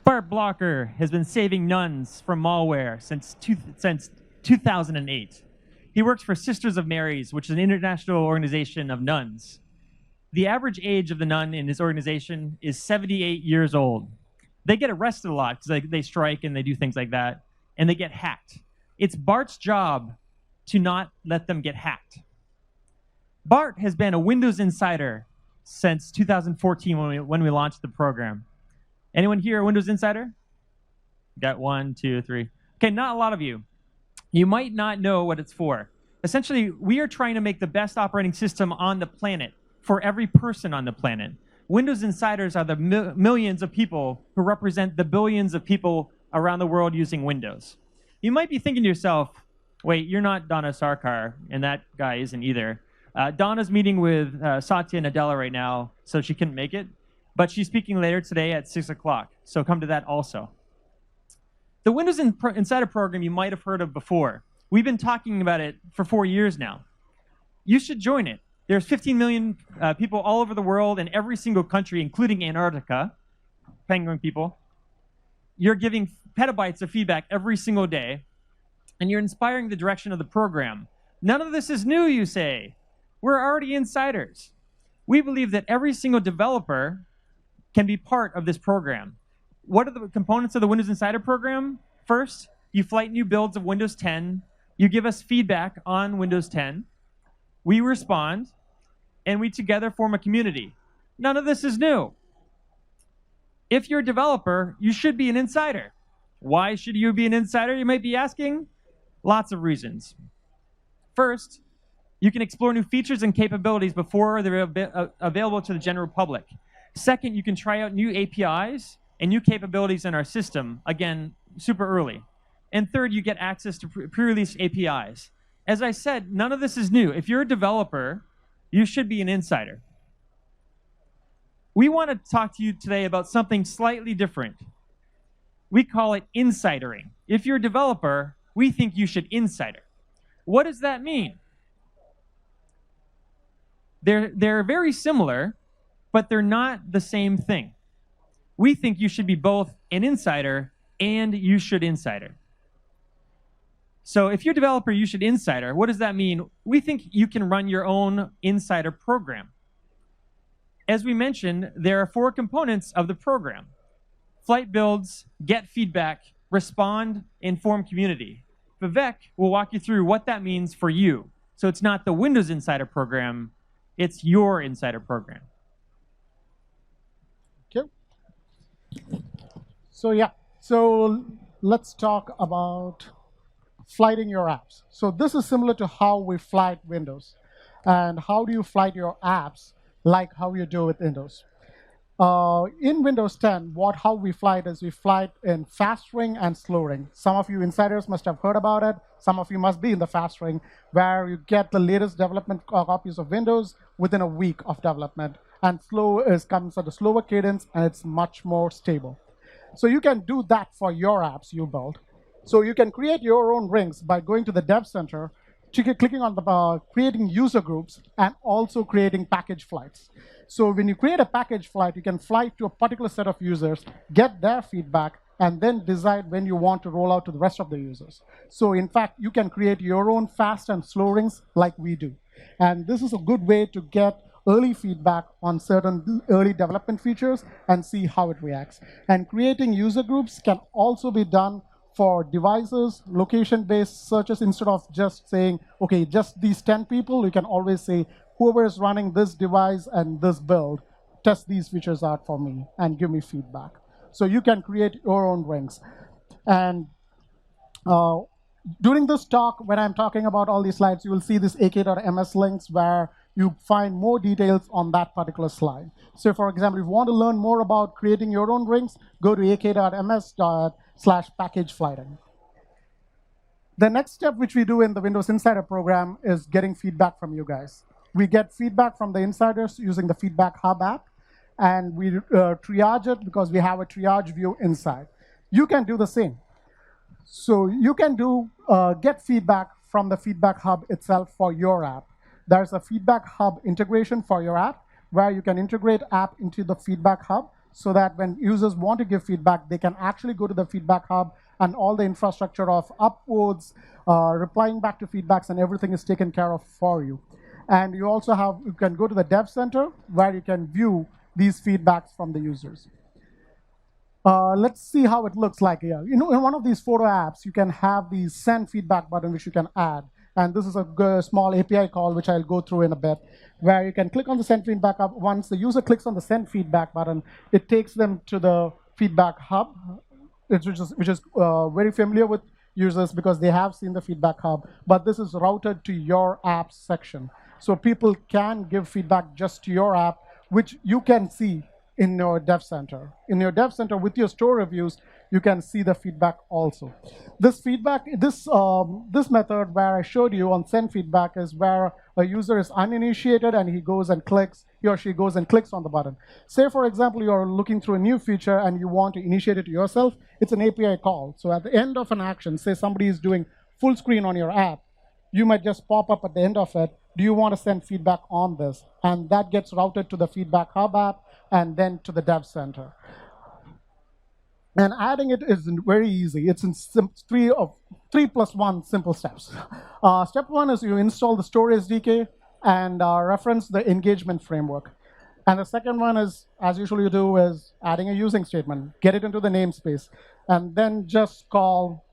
Bart Blocker has been saving nuns from malware since 2008. He works for Sisters of Mary's, which is an international organization of nuns. The average age of the nun in his organization is 78 years old. They get arrested a lot because they strike and they do things like that, and they get hacked. It's Bart's job to not let them get hacked. Bart has been a Windows Insider since 2014 when we launched the program. Anyone here a Windows Insider? Got 1, 2, 3. Okay, not a lot of you. You might not know what it's for. Essentially, we are trying to make the best operating system on the planet for every person on the planet. Windows Insiders are the millions of people who represent the billions of people around the world using Windows. You might be thinking to yourself, wait, you're not Donna Sarkar, and that guy isn't either. Donna's meeting with Satya Nadella right now, so she couldn't make it. But she's speaking later today at 6 o'clock, so come to that also. The Windows Insider program you might have heard of before. We've been talking about it for 4 years now. You should join it. There's 15 million people all over the world in every single country, including Antarctica, penguin people. You're giving petabytes of feedback every single day, and you're inspiring the direction of the program. None of this is new, you say. We're already insiders. We believe that every single developer can be part of this program. What are the components of the Windows Insider program? First, you flight new builds of Windows 10. You give us feedback on Windows 10. We respond, and we together form a community. None of this is new. If you're a developer, you should be an insider. Why should you be an insider, you might be asking? Lots of reasons. First, you can explore new features and capabilities before they're available to the general public. Second, you can try out new APIs and new capabilities in our system, again, super early. And third, you get access to pre-release APIs. As I said, none of this is new. If you're a developer, you should be an insider. We want to talk to you today about something slightly different. We call it insidering. If you're a developer, we think you should insider. What does that mean? They're very similar, but they're not the same thing. We think you should be both an insider and you should insider. So if you're a developer, you should insider. What does that mean? We think you can run your own insider program. As we mentioned, there are 4 components of the program: flight builds, get feedback, respond, and form community. Vivek will walk you through what that means for you. So it's not the Windows Insider program, it's your insider program. Okay. So let's talk about flighting your apps. So this is similar to how we flight Windows. And how do you flight your apps like how you do with Windows? In Windows 10, how we flight is we flight in fast ring and slow ring. Some of you insiders must have heard about it. Some of you must be in the fast ring, where you get the latest development copies of Windows within a week of development. And slow comes at a slower cadence, and it's much more stable. So you can do that for your apps you build. So you can create your own rings by going to the Dev Center, clicking on the creating user groups, and also creating package flights. So when you create a package flight, you can fly to a particular set of users, get their feedback, and then decide when you want to roll out to the rest of the users. So in fact, you can create your own fast and slow rings like we do. And this is a good way to get early feedback on certain early development features and see how it reacts. And creating user groups can also be done for devices, location-based searches. Instead of just saying, okay, just these 10 people, you can always say, whoever is running this device and this build, test these features out for me and give me feedback. So you can create your own rings. And during this talk, when I'm talking about all these slides, you will see this ak.ms links where you find more details on that particular slide. So for example, if you want to learn more about creating your own rings, go to ak.ms/package flighting. The next step which we do in the Windows Insider program is getting feedback from you guys. We get feedback from the insiders using the Feedback Hub app, and we triage it because we have a triage view inside. You can do the same. So you can get feedback from the Feedback Hub itself for your app. There's a Feedback Hub integration for your app, where you can integrate app into the Feedback Hub so that when users want to give feedback, they can actually go to the feedback hub and all the infrastructure of upvotes, replying back to feedbacks, and everything is taken care of for you. And you can go to the dev center where you can view these feedbacks from the users. Let's see how it looks like here. In one of these photo apps, you can have the send feedback button, which you can add. And this is a small API call, which I'll go through in a bit, where you can click on the send feedback up. Once the user clicks on the send feedback button, it takes them to the feedback hub, which is very familiar with users because they have seen the feedback hub. But this is routed to your apps section. So people can give feedback just to your app, which you can see in your dev center. In your dev center with your store reviews, you can see the feedback also. This feedback, this method where I showed you on send feedback is where a user is uninitiated and he or she goes and clicks on the button. Say, for example, you're looking through a new feature and you want to initiate it yourself. It's an API call. So at the end of an action, say somebody is doing full screen on your app, you might just pop up at the end of it, do you want to send feedback on this? And that gets routed to the Feedback Hub app and then to the Dev Center. And adding it is very easy. It's in 3+1 simple steps. Step one is you install the Store SDK and reference the engagement framework. And the second one is, as usually you do, is adding a using statement, get it into the namespace, and then just call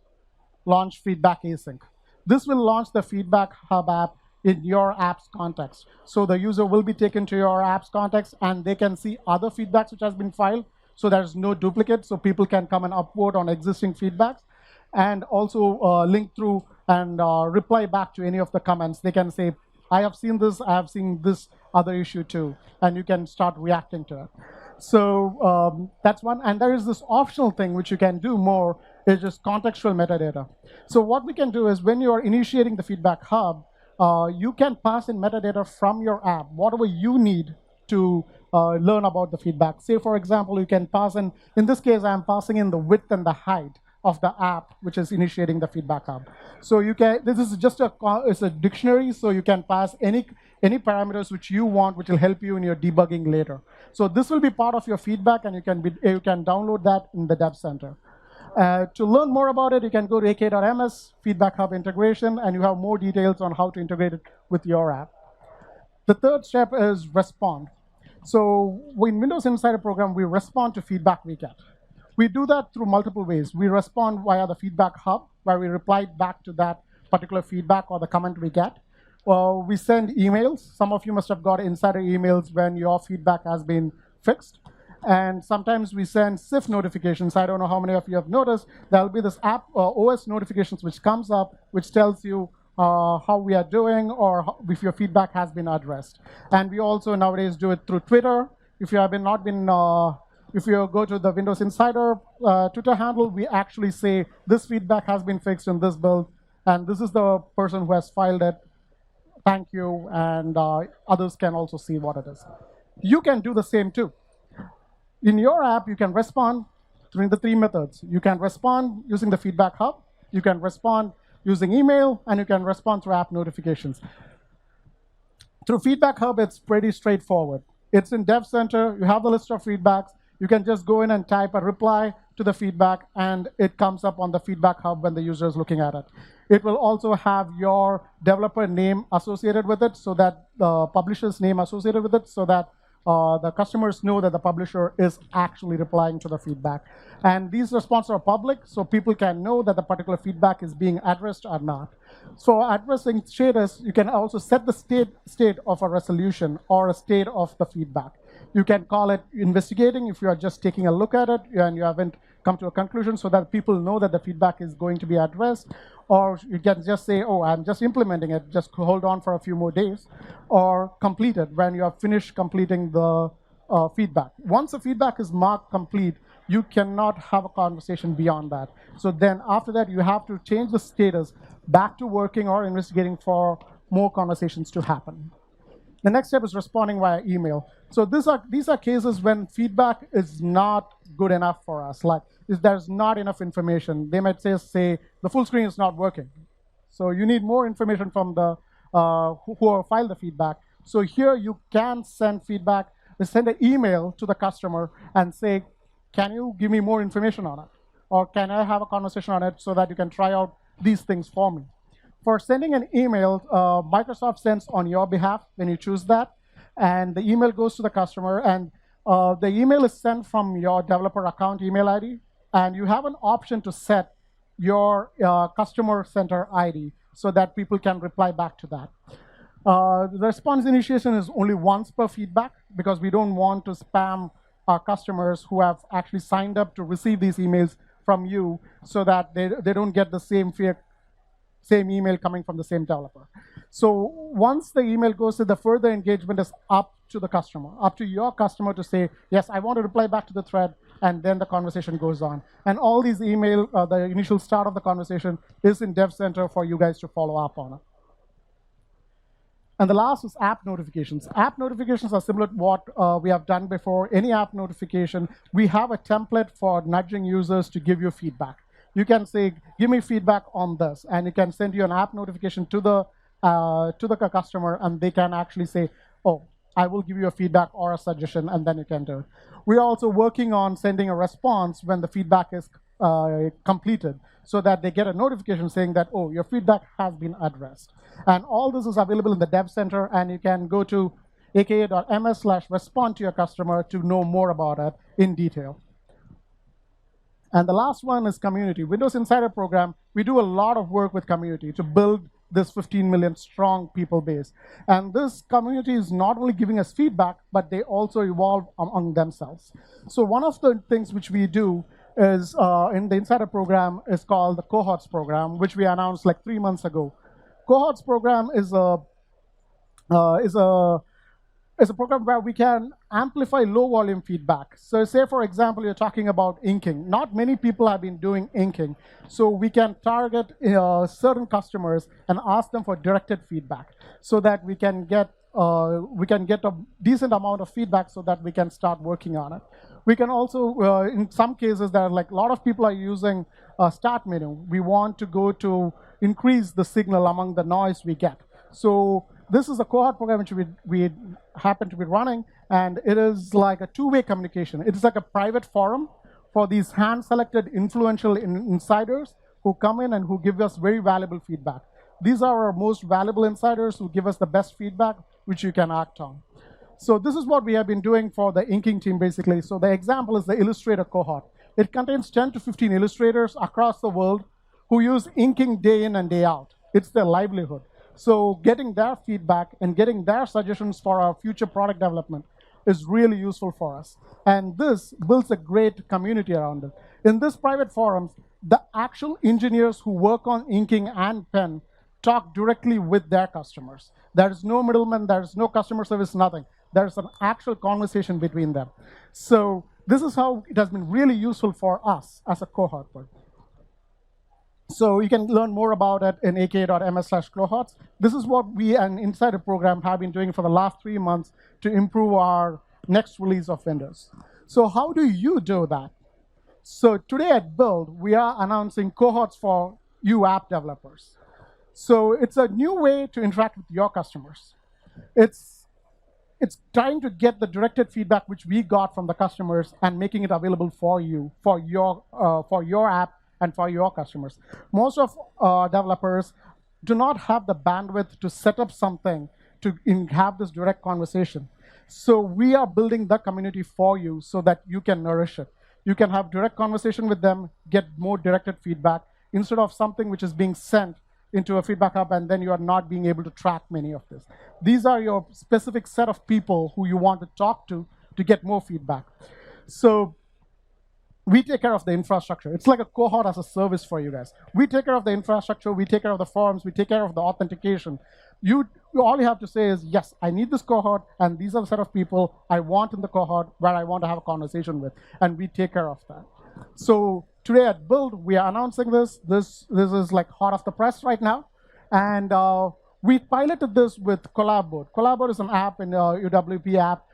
launch feedback async. This will launch the Feedback Hub app in your app's context. So the user will be taken to your app's context and they can see other feedbacks which has been filed. So there's no duplicate. So people can come and upvote on existing feedbacks and also link through and reply back to any of the comments. They can say, I have seen this, I have seen this other issue too. And you can start reacting to it. So that's one. And there is this optional thing which you can do more, is just contextual metadata. So what we can do is when you are initiating the Feedback Hub, you can pass in metadata from your app, whatever you need to learn about the feedback. Say, for example, you can pass in this case, I'm passing in the width and the height of the app, which is initiating the Feedback Hub. So this is just it's a dictionary, so you can pass any parameters which you want, which will help you in your debugging later. So this will be part of your feedback, and you can download that in the Dev Center. To learn more about it, you can go to ak.ms, Feedback Hub integration, and you have more details on how to integrate it with your app. The third step is respond. So in Windows Insider program, we respond to feedback we get. We do that through multiple ways. We respond via the Feedback Hub, where we reply back to that particular feedback or the comment we get. We send emails. Some of you must have got Insider emails when your feedback has been fixed. And sometimes we send CIF notifications. I don't know how many of you have noticed. There'll be this app OS notifications which comes up, which tells you how we are doing or if your feedback has been addressed. And we also nowadays do it through Twitter. If you if you go to the Windows Insider Twitter handle, we actually say this feedback has been fixed in this build, and this is the person who has filed it. Thank you, and others can also see what it is. You can do the same too. In your app, you can respond through the three methods. You can respond using the Feedback Hub, you can respond using email, and you can respond through app notifications. Through Feedback Hub, it's pretty straightforward. It's in Dev Center, you have the list of feedbacks, you can just go in and type a reply to the feedback, and it comes up on the Feedback Hub when the user is looking at it. It will also have your developer name associated with it, so that the publisher's name associated with it, so that the customers know that the publisher is actually replying to the feedback. And these responses are public, so people can know that the particular feedback is being addressed or not. So addressing status, you can also set the state of a resolution or a state of the feedback. You can call it investigating if you are just taking a look at it and you haven't come to a conclusion, so that people know that the feedback is going to be addressed. Or you can just say, oh, I'm just implementing it, just hold on for a few more days. Or completed when you have finished completing the feedback. Once the feedback is marked complete, you cannot have a conversation beyond that. So then after that, you have to change the status back to working or investigating for more conversations to happen. The next step is responding via email. So these are cases when feedback is not good enough for us. Like if there's not enough information, they might say the full screen is not working. So you need more information from the who filed the feedback. So here you can send feedback is send an email to the customer and say, can you give me more information on it? Or can I have a conversation on it so that you can try out these things for me? For sending an email, Microsoft sends on your behalf when you choose that, and the email goes to the customer, and the email is sent from your developer account email ID, and you have an option to set your customer center ID so that people can reply back to that. The response initiation is only once per feedback because we don't want to spam our customers who have actually signed up to receive these emails from you so that they don't get the same email coming from the same developer. So once the email goes to the further engagement is up to the customer, up to your customer to say, yes, I want to reply back to the thread, and then the conversation goes on. And all these email, the initial start of the conversation is in Dev Center for you guys to follow up on it. And the last is app notifications. App notifications are similar to what we have done before. Any app notification, we have a template for nudging users to give you feedback. You can say, give me feedback on this, and you can send you an app notification to the customer, and they can actually say, oh, I will give you a feedback or a suggestion, and then you can do it. We're also working on sending a response when the feedback is completed, so that they get a notification saying that, oh, your feedback has been addressed. And all this is available in the Dev Center, and you can go to aka.ms/respond to your customer to know more about it in detail. And the last one is community. Windows Insider Program, we do a lot of work with community to build this 15 million strong people base. And this community is not only giving us feedback, but they also evolve among themselves. So one of the things which we do is in the Insider Program is called the Cohorts Program, which we announced like 3 months ago. Cohorts Program is a program where we can amplify low volume feedback. So say, for example, you're talking about inking. Not many people have been doing inking. So we can target certain customers and ask them for directed feedback so that we can get a decent amount of feedback so that we can start working on it. We can also, in some cases, there are like a lot of people are using start menu. We want to go to increase the signal among the noise we get. So this is a cohort program which we happen to be running, and it is like a two-way communication. It is like a private forum for these hand-selected influential insiders who come in and who give us very valuable feedback. These are our most valuable insiders who give us the best feedback, which you can act on. So this is what we have been doing for the inking team, basically. So the example is the Illustrator cohort. It contains 10 to 15 illustrators across the world who use inking day in and day out. It's their livelihood. So getting their feedback and getting their suggestions for our future product development is really useful for us. And this builds a great community around it. In this private forums, the actual engineers who work on inking and pen talk directly with their customers. There is no middleman, there is no customer service, nothing. There's an actual conversation between them. So this is how it has been really useful for us as a cohort. So you can learn more about it in aka.ms/cohorts. This is what we and Insider Program have been doing for the last 3 months to improve our next release of Windows. So how do you do that? So today at Build, we are announcing cohorts for you app developers. So it's a new way to interact with your customers. It's trying to get the directed feedback which we got from the customers and making it available for you, for your app, and for your customers. Most of developers do not have the bandwidth to set up something to have this direct conversation. So we are building the community for you so that you can nourish it. You can have direct conversation with them, get more directed feedback, instead of something which is being sent into a feedback hub and then you are not being able to track many of this. These are your specific set of people who you want to talk to get more feedback. So we take care of the infrastructure. It's like a cohort as a service for you guys. We take care of the infrastructure, we take care of the forums, we take care of the authentication. All you have to say is, yes, I need this cohort, and these are the set of people I want in the cohort where I want to have a conversation with, and we take care of that. So today at Build, we are announcing this. This is like hot off the press right now. And we piloted this with Collabboard. Collabboard is an app in UWP app,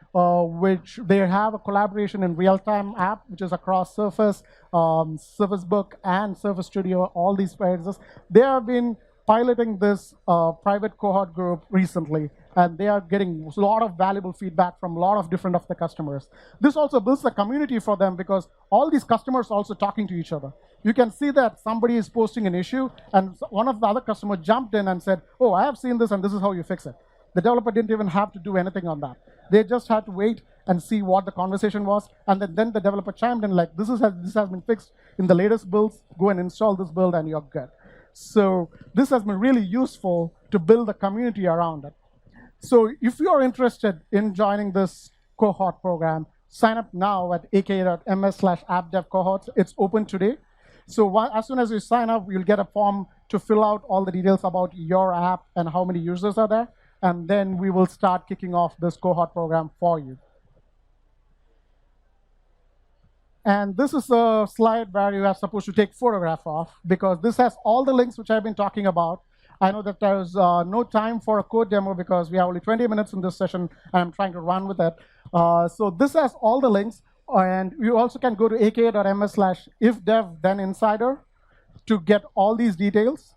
which they have a collaboration in real-time app, which is across Surface, Surface Book, and Surface Studio, all these places. They have been piloting this private cohort group recently, and they are getting a lot of valuable feedback from a lot of different of the customers. This also builds a community for them because all these customers are also talking to each other. You can see that somebody is posting an issue, and one of the other customers jumped in and said, oh, I have seen this, and this is how you fix it. The developer didn't even have to do anything on that. They just had to wait and see what the conversation was, and then the developer chimed in like, this has been fixed in the latest builds, go and install this build and you're good. So this has been really useful to build a community around it. So if you're interested in joining this cohort program, sign up now at aka.ms/appdev cohorts. It's open today. So as soon as you sign up, you'll get a form to fill out all the details about your app and how many users are there. And then we will start kicking off this cohort program for you. And this is a slide where you are supposed to take photograph of, because this has all the links which I've been talking about. I know that there's no time for a code demo because we have only 20 minutes in this session, and I'm trying to run with it. So this has all the links, and you also can go to aka.ms/ifdev then insider to get all these details.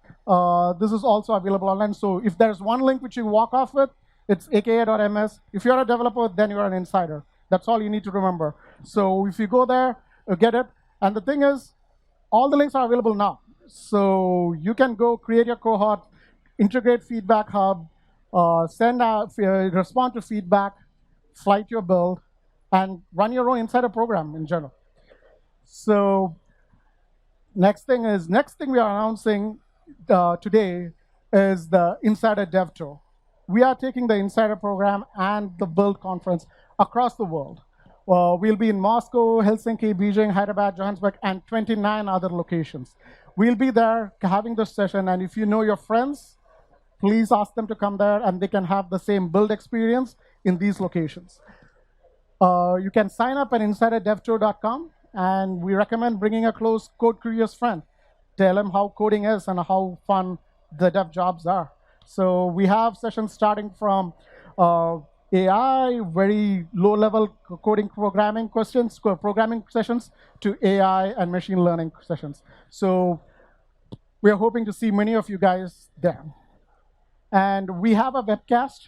This is also available online. So if there's one link which you walk off with, it's aka.ms. If you're a developer, then you're an insider. That's all you need to remember. So if you go there, get it. And the thing is, all the links are available now. So you can go create your cohort, integrate Feedback Hub, send out, respond to feedback, flight your build, and run your own insider program in general. So next thing we are announcing today is the Insider Dev Tour. We are taking the Insider program and the Build conference across the world. We'll be in Moscow, Helsinki, Beijing, Hyderabad, Johannesburg, and 29 other locations. We'll be there having this session, and if you know your friends, please ask them to come there, and they can have the same build experience in these locations. You can sign up at insiderdevtour.com, and we recommend bringing a close code-curious friend. Tell them how coding is and how fun the dev jobs are. So we have sessions starting from AI, very low-level coding programming questions, programming sessions, to AI and machine learning sessions. So we're hoping to see many of you guys there. And we have a webcast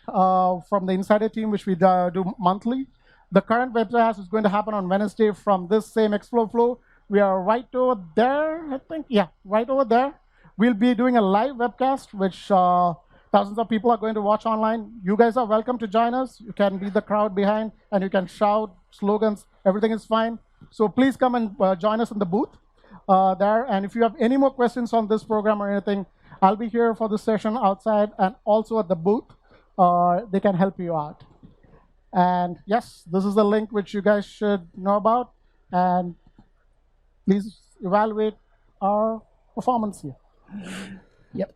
from the Insider team, which we do monthly. The current webcast is going to happen on Wednesday from this same Explore Flow. We are right over there, I think. Yeah, right over there. We'll be doing a live webcast, which thousands of people are going to watch online. You guys are welcome to join us. You can be the crowd behind, and you can shout slogans. Everything is fine. So please come and join us in the booth there. And if you have any more questions on this program or anything, I'll be here for the session outside and also at the booth. They can help you out. And yes, this is the link which you guys should know about. And please evaluate our performance here. Yep.